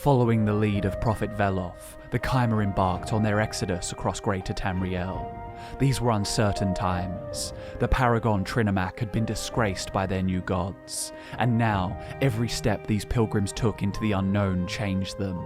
Following the lead of Prophet Veloth, the Chimera embarked on their exodus across Greater Tamriel. These were uncertain times. The Paragon Trinomac had been disgraced by their new gods, and now every step these pilgrims took into the unknown changed them.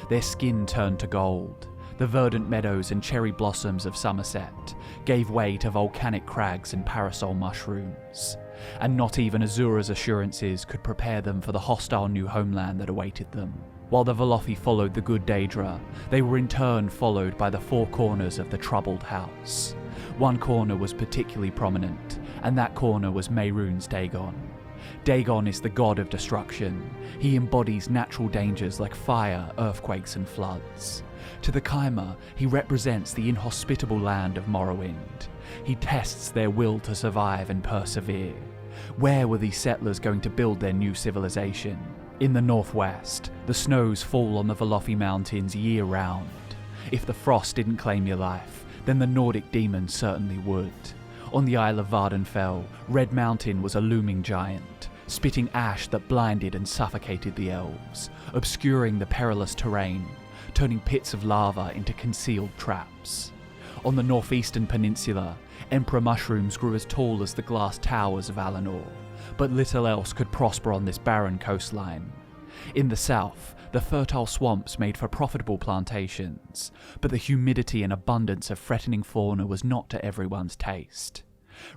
Their skin turned to gold. The verdant meadows and cherry blossoms of Somerset gave way to volcanic crags and parasol mushrooms, and not even Azura's assurances could prepare them for the hostile new homeland that awaited them. While the Velothi followed the good Daedra, they were in turn followed by the four corners of the troubled house. One corner was particularly prominent, and that corner was Mehrunes Dagon. Dagon is the god of destruction. He embodies natural dangers like fire, earthquakes and floods. To the Chimera, he represents the inhospitable land of Morrowind. He tests their will to survive and persevere. Where were these settlers going to build their new civilization? In the northwest, the snows fall on the Velothi Mountains year-round. If the frost didn't claim your life, then the Nordic demons certainly would. On the Isle of Vardenfell, Red Mountain was a looming giant, spitting ash that blinded and suffocated the elves, obscuring the perilous terrain, turning pits of lava into concealed traps. On the northeastern peninsula, Emperor mushrooms grew as tall as the glass towers of Alinor, but little else could prosper on this barren coastline. In the south, the fertile swamps made for profitable plantations, but the humidity and abundance of threatening fauna was not to everyone's taste.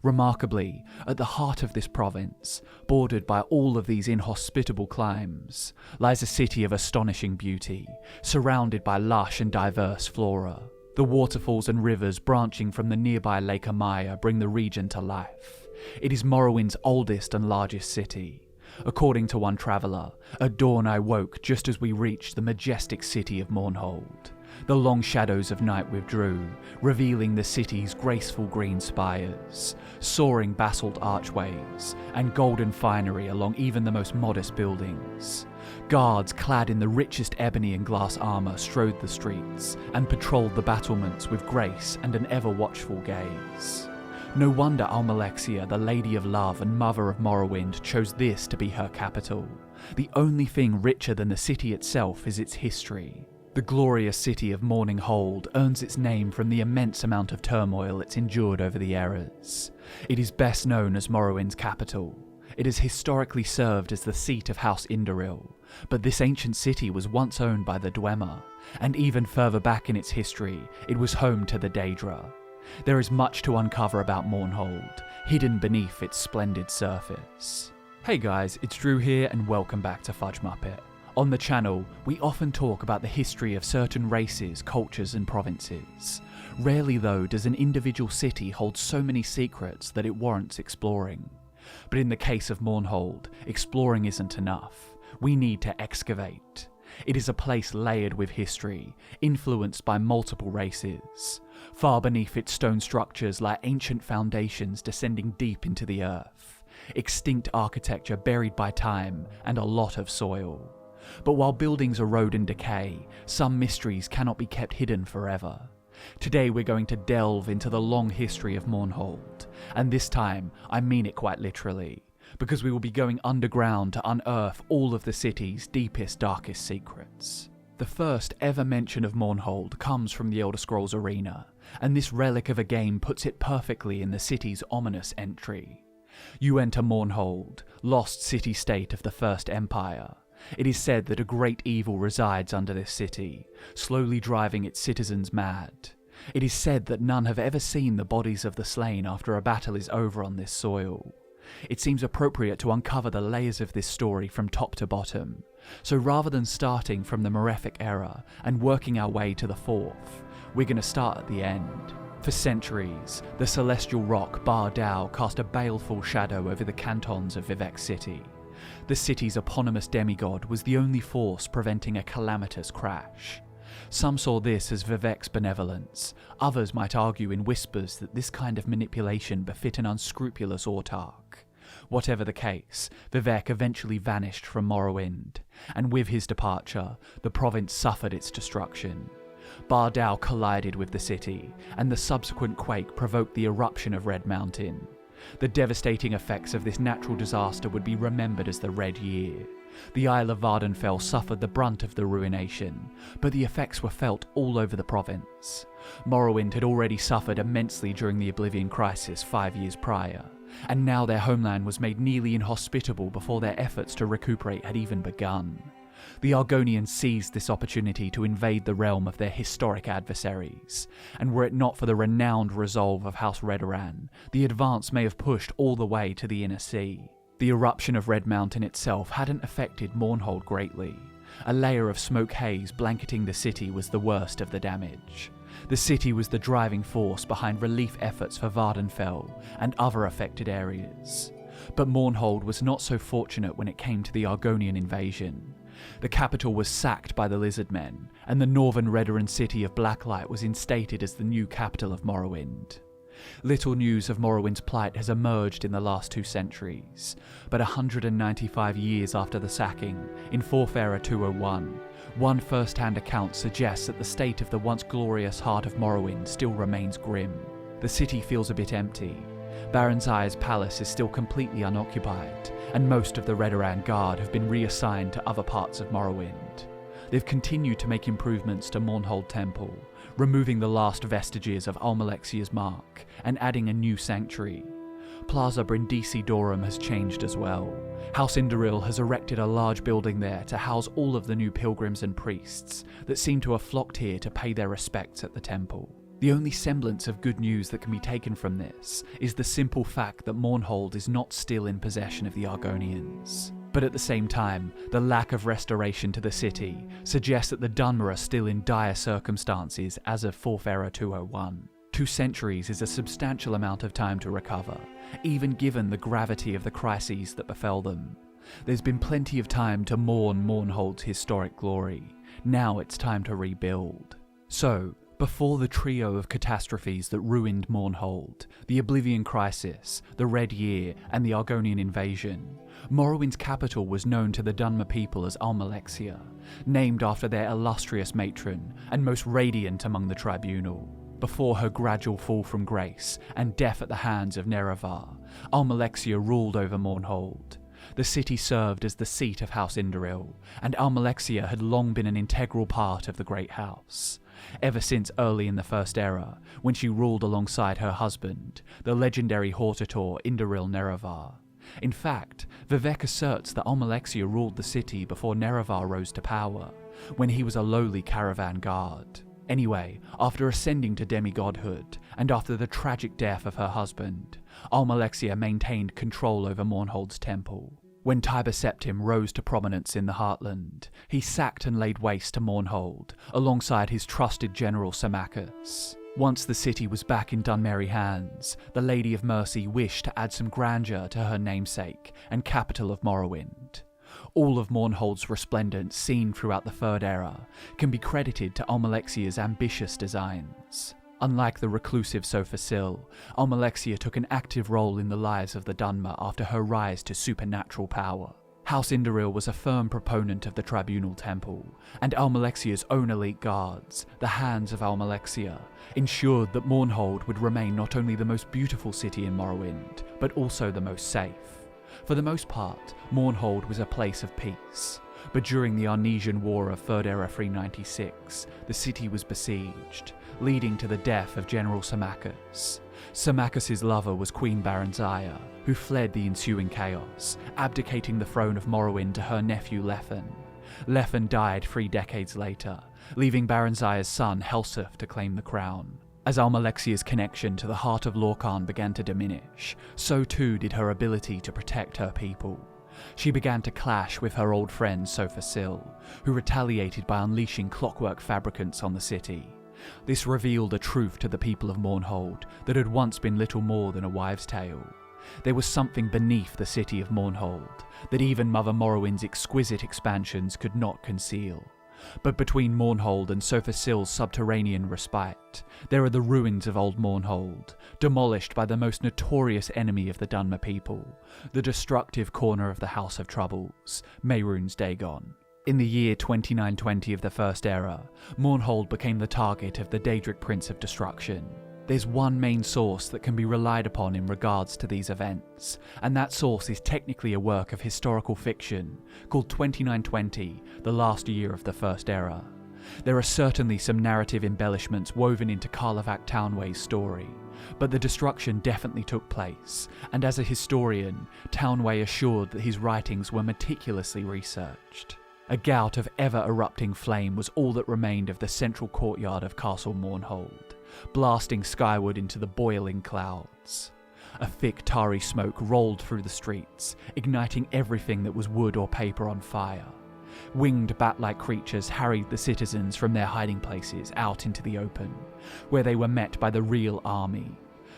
Remarkably, at the heart of this province, bordered by all of these inhospitable climes, lies a city of astonishing beauty, surrounded by lush and diverse flora. The waterfalls and rivers branching from the nearby Lake Amaya bring the region to life. It is Morrowind's oldest and largest city. According to one traveller, at dawn I woke just as we reached the majestic city of Mournhold. The long shadows of night withdrew, revealing the city's graceful green spires, soaring basalt archways, and golden finery along even the most modest buildings. Guards clad in the richest ebony and glass armour strode the streets and patrolled the battlements with grace and an ever-watchful gaze. No wonder Almalexia, the Lady of Love and Mother of Morrowind, chose this to be her capital. The only thing richer than the city itself is its history. The glorious city of Mournhold earns its name from the immense amount of turmoil it's endured over the eras. It is best known as Morrowind's capital. It has historically served as the seat of House Indoril, but this ancient city was once owned by the Dwemer, and even further back in its history, it was home to the Daedra. There is much to uncover about Mournhold, hidden beneath its splendid surface. Hey guys, it's Drew here and welcome back to Fudge Muppet. On the channel, we often talk about the history of certain races, cultures and provinces. Rarely though does an individual city hold so many secrets that it warrants exploring. But in the case of Mournhold, exploring isn't enough. We need to excavate. It is a place layered with history, influenced by multiple races. Far beneath its stone structures lie ancient foundations descending deep into the earth, extinct architecture buried by time, and a lot of soil. But while buildings erode and decay, some mysteries cannot be kept hidden forever. Today we're going to delve into the long history of Mournhold, and this time I mean it quite literally, because we will be going underground to unearth all of the city's deepest, darkest secrets. The first ever mention of Mournhold comes from the Elder Scrolls Arena, and this relic of a game puts it perfectly in the city's ominous entry. You enter Mournhold, lost city-state of the First Empire. It is said that a great evil resides under this city, slowly driving its citizens mad. It is said that none have ever seen the bodies of the slain after a battle is over on this soil. It seems appropriate to uncover the layers of this story from top to bottom, so rather than starting from the Malefic era and working our way to the fourth, we're going to start at the end. For centuries, the celestial rock Bar Dao cast a baleful shadow over the cantons of Vivec City. The city's eponymous demigod was the only force preventing a calamitous crash. Some saw this as Vivec's benevolence, others might argue in whispers that this kind of manipulation befit an unscrupulous autarch. Whatever the case, Vivec eventually vanished from Morrowind, and with his departure, the province suffered its destruction. Bar Dao collided with the city, and the subsequent quake provoked the eruption of Red Mountain. The devastating effects of this natural disaster would be remembered as the Red Year. The Isle of Vardenfell suffered the brunt of the ruination, but the effects were felt all over the province. Morrowind had already suffered immensely during the Oblivion crisis 5 years prior, and now their homeland was made nearly inhospitable before their efforts to recuperate had even begun. The Argonians seized this opportunity to invade the realm of their historic adversaries, and were it not for the renowned resolve of House Redoran, the advance may have pushed all the way to the Inner Sea. The eruption of Red Mountain itself hadn't affected Mournhold greatly. A layer of smoke haze blanketing the city was the worst of the damage. The city was the driving force behind relief efforts for Vardenfell and other affected areas. But Mournhold was not so fortunate when it came to the Argonian invasion. The capital was sacked by the Lizardmen, and the northern Redoran city of Blacklight was instated as the new capital of Morrowind. Little news of Morrowind's plight has emerged in the last 2 centuries, but 195 years after the sacking, in 4th Era 201, one first-hand account suggests that the state of the once glorious heart of Morrowind still remains grim. The city feels a bit empty. Baron Zaya's palace is still completely unoccupied, and most of the Redoran Guard have been reassigned to other parts of Morrowind. They've continued to make improvements to Mournhold Temple, removing the last vestiges of Almalexia's mark and adding a new sanctuary. Plaza Brindisi Dorum has changed as well. House Indoril has erected a large building there to house all of the new pilgrims and priests that seem to have flocked here to pay their respects at the temple. The only semblance of good news that can be taken from this is the simple fact that Mournhold is not still in possession of the Argonians. But at the same time, the lack of restoration to the city suggests that the Dunmer are still in dire circumstances as of 4th Era 201. 2 centuries is a substantial amount of time to recover, even given the gravity of the crises that befell them. There's been plenty of time to mourn Mournhold's historic glory. Now it's time to rebuild. So, before the trio of catastrophes that ruined Mournhold, the Oblivion Crisis, the Red Year, and the Argonian Invasion, Morrowind's capital was known to the Dunmer people as Almalexia, named after their illustrious matron and most radiant among the tribunal. Before her gradual fall from grace and death at the hands of Nerevar, Almalexia ruled over Mournhold. The city served as the seat of House Indoril, and Almalexia had long been an integral part of the Great House. Ever since early in the First Era, when she ruled alongside her husband, the legendary Hortator Indoril Nerevar. In fact, Vivek asserts that Almalexia ruled the city before Nerevar rose to power, when he was a lowly caravan guard. Anyway, after ascending to demigodhood, and after the tragic death of her husband, Almalexia maintained control over Mournhold's temple. When Tiber Septim rose to prominence in the Heartland, he sacked and laid waste to Mournhold, alongside his trusted general Symmachus. Once the city was back in Dunmeri hands, the Lady of Mercy wished to add some grandeur to her namesake and capital of Morrowind. All of Mournhold's resplendence seen throughout the Third Era can be credited to Almalexia's ambitious designs. Unlike the reclusive Sophasil, Almalexia took an active role in the lives of the Dunmer after her rise to supernatural power. House Indoril was a firm proponent of the Tribunal Temple, and Almalexia's own elite guards, the Hands of Almalexia, ensured that Mournhold would remain not only the most beautiful city in Morrowind, but also the most safe. For the most part, Mournhold was a place of peace, but during the Arnesian War of 3rd Era 396, the city was besieged, leading to the death of General Symmachus. Symmachus's lover was Queen Baron Zaya, who fled the ensuing chaos, abdicating the throne of Morrowind to her nephew Lethen. Lethen died 3 decades later, leaving Baron Zaya's son Helseth to claim the crown. As Almalexia's connection to the heart of Lorkhan began to diminish, so too did her ability to protect her people. She began to clash with her old friend Sophasil, who retaliated by unleashing clockwork fabricants on the city. This revealed a truth to the people of Mournhold that had once been little more than a wives' tale. There was something beneath the city of Mournhold that even Mother Morrowind's exquisite expansions could not conceal. But between Mournhold and Sophasil's subterranean respite, there are the ruins of old Mournhold, demolished by the most notorious enemy of the Dunmer people, the destructive corner of the House of Troubles, Mehrunes Dagon. In the year 2920 of the First Era, Mournhold became the target of the Daedric Prince of Destruction. There's one main source that can be relied upon in regards to these events, and that source is technically a work of historical fiction called 2920, the last year of the First Era. There are certainly some narrative embellishments woven into Karlovac Townway's story, but the destruction definitely took place, and as a historian, Townway assured that his writings were meticulously researched. A gout of ever-erupting flame was all that remained of the central courtyard of Castle Mournhold, blasting skyward into the boiling clouds. A thick tarry smoke rolled through the streets, igniting everything that was wood or paper on fire. Winged bat-like creatures harried the citizens from their hiding places out into the open, where they were met by the real army.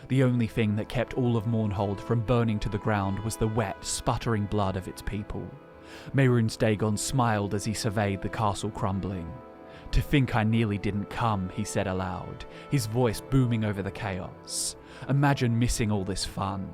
The only thing that kept all of Mournhold from burning to the ground was the wet, sputtering blood of its people. Mehrunes Dagon smiled as he surveyed the castle crumbling. "To think I nearly didn't come," he said aloud, his voice booming over the chaos. "Imagine missing all this fun."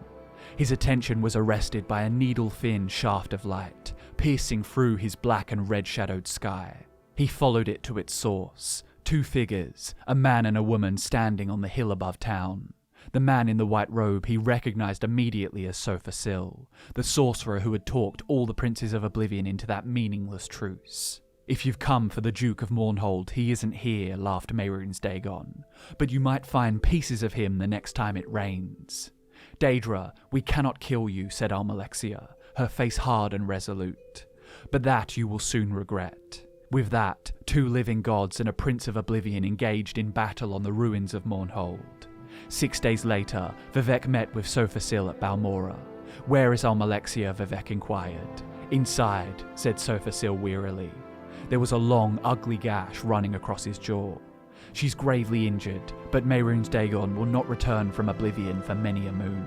His attention was arrested by a needle-thin shaft of light, piercing through his black and red-shadowed sky. He followed it to its source. Two figures, a man and a woman standing on the hill above town. The man in the white robe he recognized immediately as Sophasil, the sorcerer who had talked all the princes of Oblivion into that meaningless truce. "If you've come for the Duke of Mournhold, he isn't here," laughed Mehrunes Dagon, "but you might find pieces of him the next time it rains." "Daedra, we cannot kill you," said Almalexia, her face hard and resolute. "But that you will soon regret." With that, two living gods and a prince of Oblivion engaged in battle on the ruins of Mournhold. 6 days later, Vivec met with Sophasil at Balmora. "Where is Almalexia?" Vivec inquired. "Inside," said Sophasil wearily. There was a long, ugly gash running across his jaw. "She's gravely injured, but Mehrunes Dagon will not return from Oblivion for many a moon."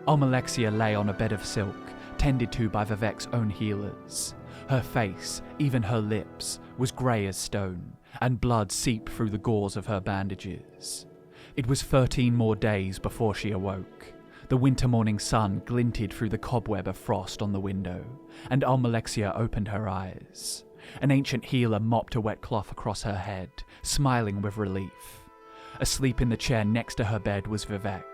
Almalexia lay on a bed of silk, tended to by Vivec's own healers. Her face, even her lips, was grey as stone, and blood seeped through the gauze of her bandages. It was 13 more days before she awoke. The winter morning sun glinted through the cobweb of frost on the window, and Almalexia opened her eyes. An ancient healer mopped a wet cloth across her head, smiling with relief. Asleep in the chair next to her bed was Vivec.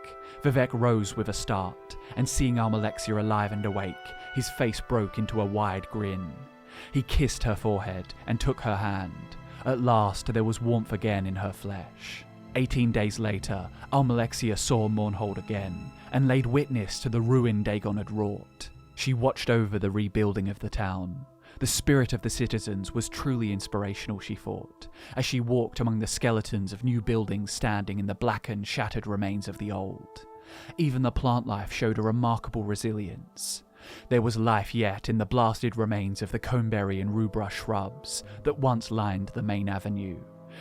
Vivec rose with a start, and seeing Almalexia alive and awake, his face broke into a wide grin. He kissed her forehead and took her hand. At last there was warmth again in her flesh. 18 days later, Almalexia saw Mournhold again, and laid witness to the ruin Dagon had wrought. She watched over the rebuilding of the town. The spirit of the citizens was truly inspirational, she thought, as she walked among the skeletons of new buildings standing in the blackened, shattered remains of the old. Even the plant life showed a remarkable resilience. There was life yet in the blasted remains of the coneberry and rhubarb shrubs that once lined the main avenue.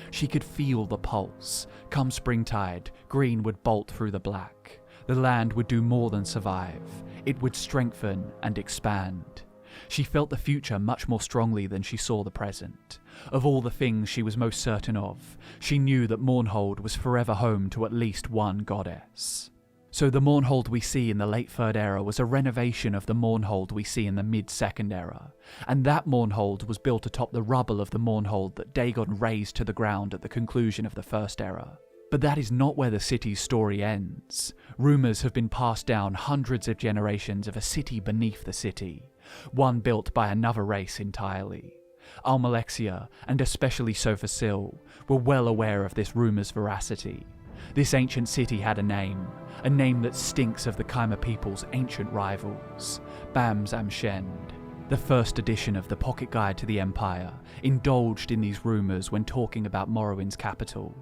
She could feel the pulse. Come springtide, green would bolt through the black. The land would do more than survive. It would strengthen and expand. She felt the future much more strongly than she saw the present. Of all the things she was most certain of, she knew that Mournhold was forever home to at least one goddess. So the Mournhold we see in the late Third Era was a renovation of the Mournhold we see in the mid-Second Era, and that Mournhold was built atop the rubble of the Mournhold that Dagon razed to the ground at the conclusion of the First Era. But that is not where the city's story ends. Rumours have been passed down hundreds of generations of a city beneath the city, one built by another race entirely. Almalexia, and especially Sophasil, were well aware of this rumour's veracity. This ancient city had a name that stinks of the Khmer people's ancient rivals, Bam Zamshend. The first edition of the Pocket Guide to the Empire indulged in these rumours when talking about Morrowind's capital,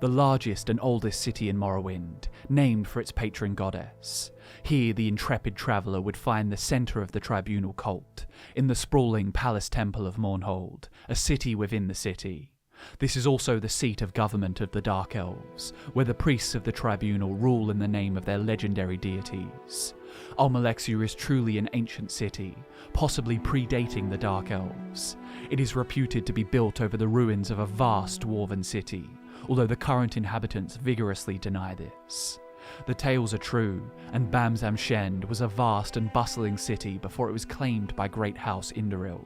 the largest and oldest city in Morrowind, named for its patron goddess. Here the intrepid traveller would find the centre of the tribunal cult, in the sprawling palace temple of Mournhold, a city within the city. This is also the seat of government of the Dark Elves, where the priests of the tribunal rule in the name of their legendary deities. Almalexia is truly an ancient city, possibly predating the Dark Elves. It is reputed to be built over the ruins of a vast dwarven city, although the current inhabitants vigorously deny this. The tales are true, and Bam Zamshend was a vast and bustling city before it was claimed by Great House Indoril.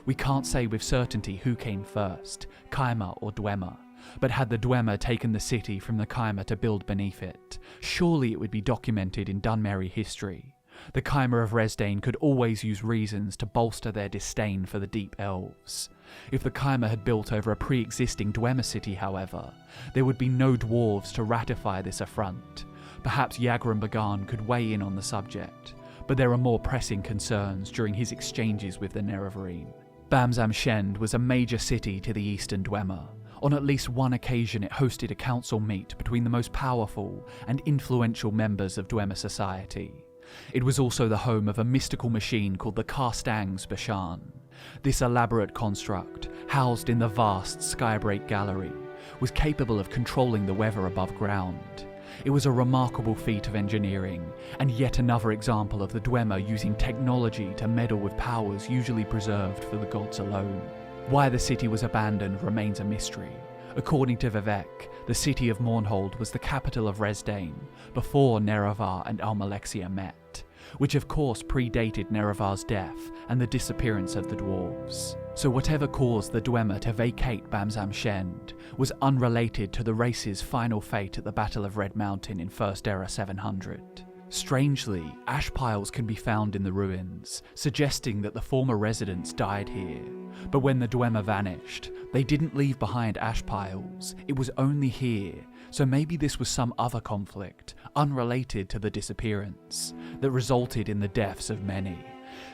We can't say with certainty who came first, Khmer or Dwemer, But had the Dwemer taken the city from the Chimera to build beneath it, surely it would be documented in Dunmerry history. The Chimera of Resdayn could always use reasons to bolster their disdain for the Deep Elves. If the Chimera had built over a pre-existing Dwemer city, however, there would be no dwarves to ratify this affront. Perhaps Yagran Bagan could weigh in on the subject, but there are more pressing concerns during his exchanges with the Nerevarine. Bamzam-Shend was a major city to the eastern Dwemer. On at least one occasion it hosted a council meet between the most powerful and influential members of Dwemer society. It was also the home of a mystical machine called the Karstangs Bashan. This elaborate construct, housed in the vast Skybreak Gallery, was capable of controlling the weather above ground. It was a remarkable feat of engineering, and yet another example of the Dwemer using technology to meddle with powers usually preserved for the gods alone. Why the city was abandoned remains a mystery. According to Vivek, the city of Mournhold was the capital of Resdayn before Nerevar and Almalexia met, which of course predated Nerevar's death and the disappearance of the dwarves. So whatever caused the Dwemer to vacate Bamzam-Shend was unrelated to the race's final fate at the Battle of Red Mountain in First Era 700. Strangely, ash piles can be found in the ruins, suggesting that the former residents died here. But when the Dwemer vanished, they didn't leave behind ash piles, it was only here, so maybe this was some other conflict, unrelated to the disappearance, that resulted in the deaths of many.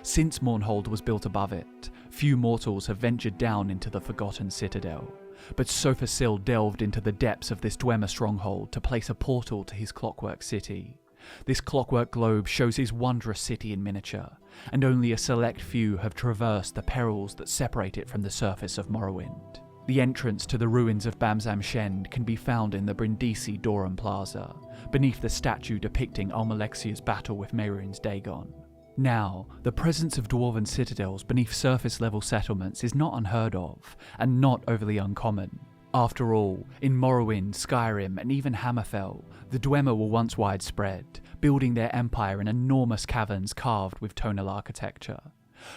Since Mournhold was built above it, few mortals have ventured down into the Forgotten Citadel, but Sophasil delved into the depths of this Dwemer stronghold to place a portal to his clockwork city. This clockwork globe shows his wondrous city in miniature, and only a select few have traversed the perils that separate it from the surface of Morrowind. The entrance to the ruins of Bamzam-Shend can be found in the Brindisi Dorum Plaza, beneath the statue depicting Almalexia's battle with Mehrunes Dagon. Now, the presence of dwarven citadels beneath surface-level settlements is not unheard of, and not overly uncommon. After all, in Morrowind, Skyrim, and even Hammerfell, the Dwemer were once widespread, building their empire in enormous caverns carved with tonal architecture.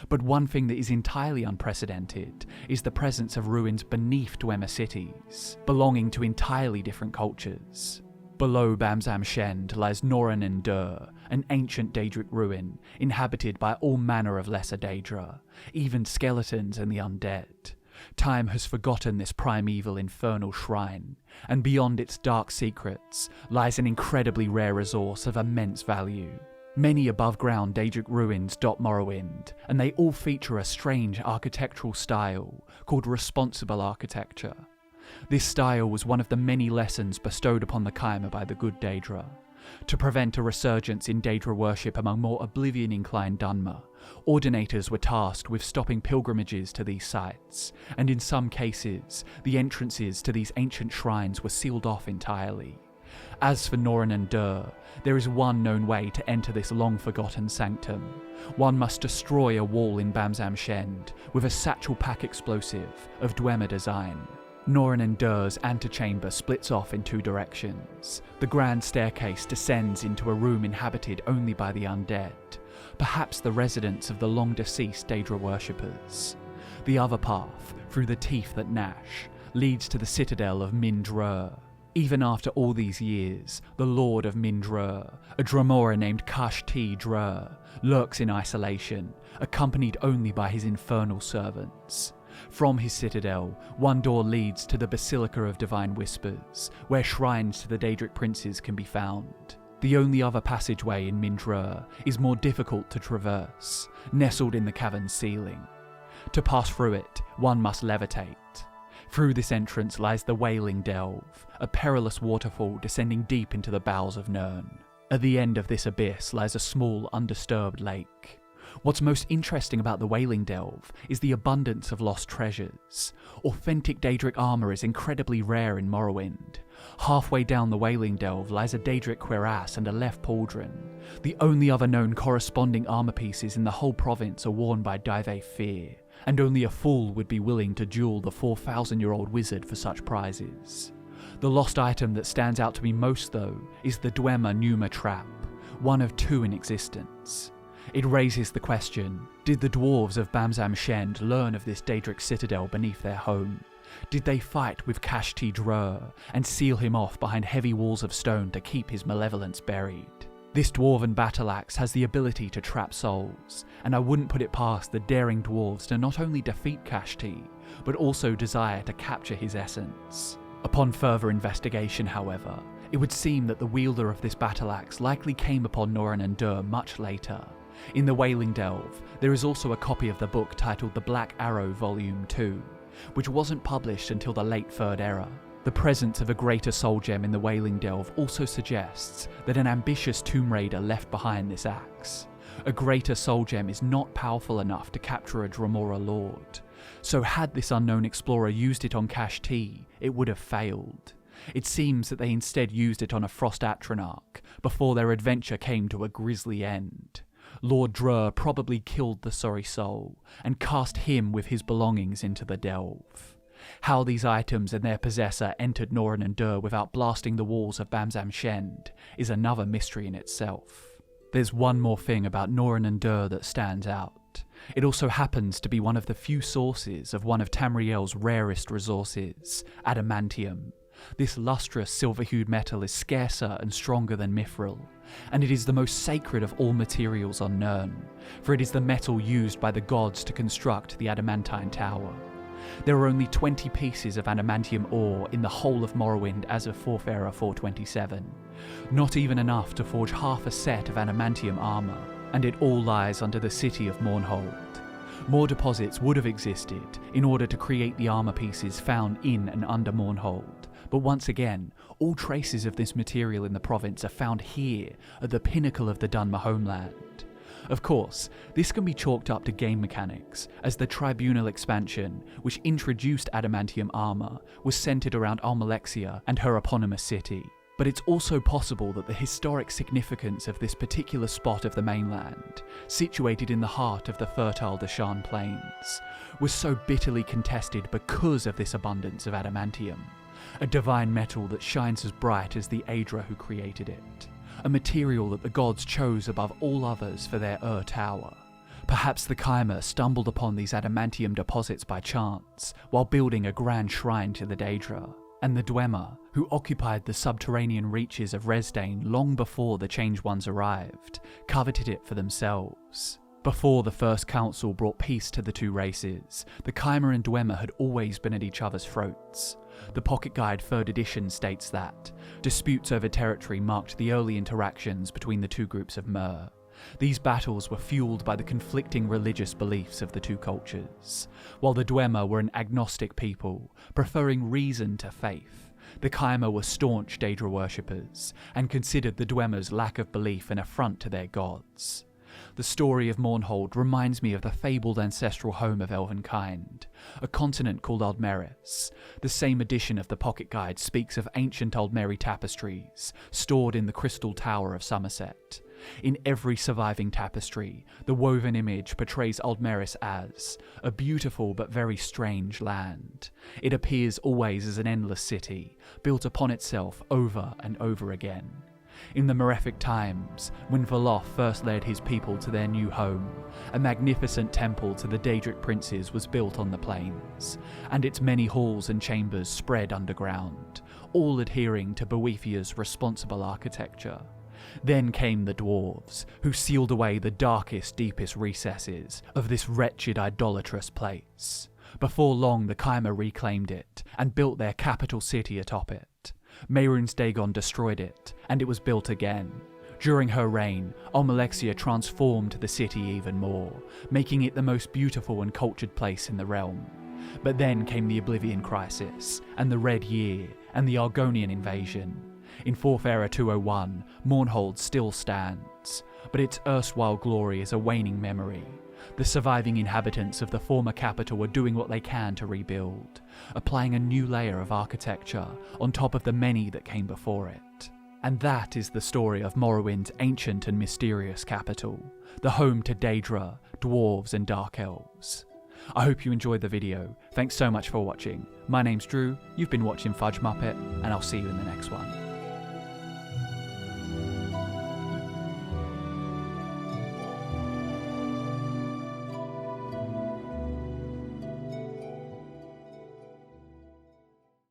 But one thing that is entirely unprecedented is the presence of ruins beneath Dwemer cities, belonging to entirely different cultures. Below Bamzam-Shend lies Noranen Dur, an ancient Daedric ruin, inhabited by all manner of lesser Daedra, even skeletons and the undead. Time has forgotten this primeval infernal shrine, and beyond its dark secrets lies an incredibly rare resource of immense value. Many above-ground Daedric ruins dot Morrowind, and they all feature a strange architectural style called responsible architecture. This style was one of the many lessons bestowed upon the Chimera by the good Daedra. To prevent a resurgence in Daedra worship among more Oblivion-inclined Dunmer, ordinators were tasked with stopping pilgrimages to these sites, and in some cases, the entrances to these ancient shrines were sealed off entirely. As for Noranen Dur, there is one known way to enter this long-forgotten sanctum. One must destroy a wall in Bamzam-Shend with a satchel pack explosive of Dwemer design. Noranen Dur's antechamber splits off in two directions. The grand staircase descends into a room inhabited only by the undead, perhaps the residents of the long-deceased Daedra worshippers. The other path, through the teeth that gnash, leads to the citadel of Mindrur. Even after all these years, the Lord of Mindrur, a Dremora named Kash-T Drur, lurks in isolation, accompanied only by his infernal servants. From his citadel, one door leads to the Basilica of Divine Whispers, where shrines to the Daedric princes can be found. The only other passageway in Mindrur is more difficult to traverse, nestled in the cavern's ceiling. To pass through it, one must levitate. Through this entrance lies the Wailing Delve, a perilous waterfall descending deep into the bowels of Nirn. At the end of this abyss lies a small, undisturbed lake. What's most interesting about the Wailing Delve is the abundance of lost treasures. Authentic Daedric armour is incredibly rare in Morrowind. Halfway down the Wailing Delve lies a Daedric cuirass and a left pauldron. The only other known corresponding armour pieces in the whole province are worn by Daedhae Fear, and only a fool would be willing to duel the 4,000-year-old wizard for such prizes. The lost item that stands out to me most, though, is the Dwemer Pneuma Trap, one of two in existence. It raises the question, did the dwarves of Bamzam-Shend learn of this Daedric citadel beneath their home? Did they fight with Kashti Drur and seal him off behind heavy walls of stone to keep his malevolence buried? This dwarven battle axe has the ability to trap souls, and I wouldn't put it past the daring dwarves to not only defeat Kashti, but also desire to capture his essence. Upon further investigation, however, it would seem that the wielder of this battle axe likely came upon Norrin and Dur much later. In the Wailing Delve, there is also a copy of the book titled The Black Arrow Volume 2, which wasn't published until the late Third Era. The presence of a greater soul gem in the Wailing Delve also suggests that an ambitious tomb raider left behind this axe. A greater soul gem is not powerful enough to capture a Dremora lord, so had this unknown explorer used it on Kashti, it would have failed. It seems that they instead used it on a Frost Atronach before their adventure came to a grisly end. Lord Drur probably killed the sorry soul and cast him with his belongings into the delve. How these items and their possessor entered Norrin and Dur without blasting the walls of Bamzam Shend is another mystery in itself. There's one more thing about Norrin and Dur that stands out. It also happens to be one of the few sources of one of Tamriel's rarest resources, adamantium. This lustrous silver-hued metal is scarcer and stronger than mithril, and it is the most sacred of all materials on Nirn, for it is the metal used by the gods to construct the adamantine tower. There are only 20 pieces of adamantium ore in the whole of Morrowind as of 4th Era 427, not even enough to forge half a set of adamantium armour, and it all lies under the city of Mournhold. More deposits would have existed in order to create the armour pieces found in and under Mournhold, but once again, all traces of this material in the province are found here at the pinnacle of the Dunmer homeland. Of course, this can be chalked up to game mechanics, as the Tribunal expansion, which introduced adamantium armour, was centred around Almalexia and her eponymous city. But it's also possible that the historic significance of this particular spot of the mainland, situated in the heart of the fertile Deshan Plains, was so bitterly contested because of this abundance of adamantium, a divine metal that shines as bright as the Aedra who created it. A material that the gods chose above all others for their Tower. Perhaps the Chimer stumbled upon these adamantium deposits by chance while building a grand shrine to the Daedra, and the Dwemer, who occupied the subterranean reaches of Resdain long before the Changed Ones arrived, coveted it for themselves. Before the First Council brought peace to the two races, the Chimer and Dwemer had always been at each other's throats. The Pocket Guide 3rd edition states that disputes over territory marked the early interactions between the two groups of Mer. These battles were fueled by the conflicting religious beliefs of the two cultures. While the Dwemer were an agnostic people, preferring reason to faith, the Chimer were staunch Daedra worshippers, and considered the Dwemer's lack of belief an affront to their gods. The story of Mournhold reminds me of the fabled ancestral home of elvenkind, a continent called Aldmeris. The same edition of the Pocket Guide speaks of ancient Aldmeri tapestries, stored in the Crystal Tower of Somerset. In every surviving tapestry, the woven image portrays Aldmeris as a beautiful but very strange land. It appears always as an endless city, built upon itself over and over again. In the Malefic times, when Veloth first led his people to their new home, a magnificent temple to the Daedric princes was built on the plains, and its many halls and chambers spread underground, all adhering to Boethiah's responsible architecture. Then came the dwarves, who sealed away the darkest, deepest recesses of this wretched, idolatrous place. Before long, the Chimer reclaimed it, and built their capital city atop it. Mehrunes Dagon destroyed it, and it was built again. During her reign, Almalexia transformed the city even more, making it the most beautiful and cultured place in the realm. But then came the Oblivion crisis, and the Red Year, and the Argonian invasion. In 4th Era 201, Mournhold still stands, but its erstwhile glory is a waning memory. The surviving inhabitants of the former capital are doing what they can to rebuild, applying a new layer of architecture on top of the many that came before it. And that is the story of Morrowind's ancient and mysterious capital, the home to Daedra, dwarves and dark elves. I hope you enjoyed the video. Thanks so much for watching. My name's Drew, you've been watching Fudge Muppet, and I'll see you in the next one.